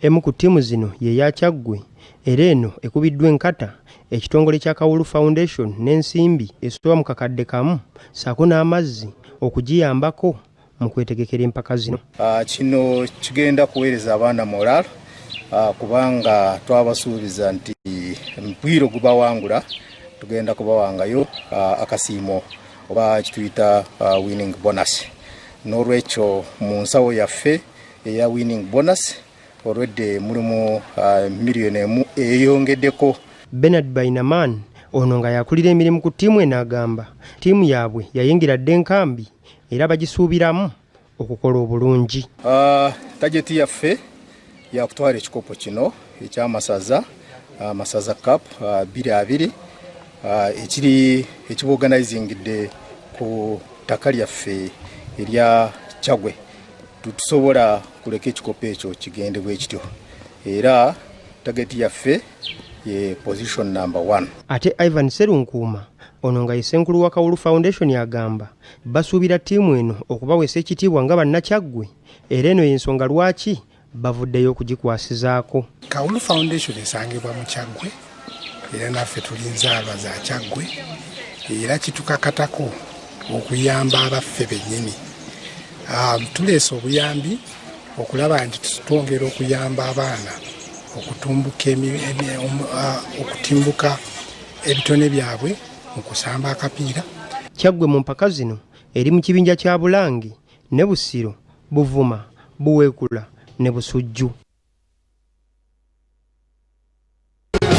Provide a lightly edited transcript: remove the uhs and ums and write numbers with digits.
Emu ku ttiimu zino ye ya Kyaggwe era eno ekubiddwa enkata ekitongole kya Kawulu Foundation n'ensimbi esoba mu kakadde kamu ssaako n'amazzi okugiyambako mu kwetegekera empaka zino. Kino kigenda kuweereza abaana moral kubanga twabasuubiza nti mpwiro gubawangula tugenda kubawangayo akasiimo oba kituyita winning bonus. N'olwekyo mu nsawo yaffe eya winning bonus olwedde mulimu miliyoni emu eyongeddeko. Bernard Bainaman ono nga yakulira emirimu ku ttiimu enagamba ttiimu yaabwe yayingira dde enkambi era bagisuubiramu okukola obulungi. Tageti yaffe yakutwala ekikopo kino ekya Masaza Masaza Cup 2020 ekiri ekiboganizingidde ku ttaka lyaffe erya Kyaggwe. Tusobola kuleka ekikopo ekyo kigende bwe kityo era tageti yaffe ye position number 1. Ate Ivan Serunkuuma ono nga yesenkulu wa Kawulu Foundation yagamba basuubira ttiimu eno okubaweesa ekitiibwa nga bannakyaggwe era eno y'ensonga lwaki bavuddeyo okugikwasizaako. Kawulu Foundation esangibwa mu Kyaggwe era naffe tuli nzaala za Kyaggwe era kitukakatako okuyamba abaffe bennyini. Tuleese obuyambi okulaba nti twongera okuyamba abaana okutimbuka ebitone byabwe mu kusamba akapiira. Kyaggwe mu mpaka zino eri mu kibinja kya Bulange ne Busiro, Buvuma, Buweekula ne Busujju.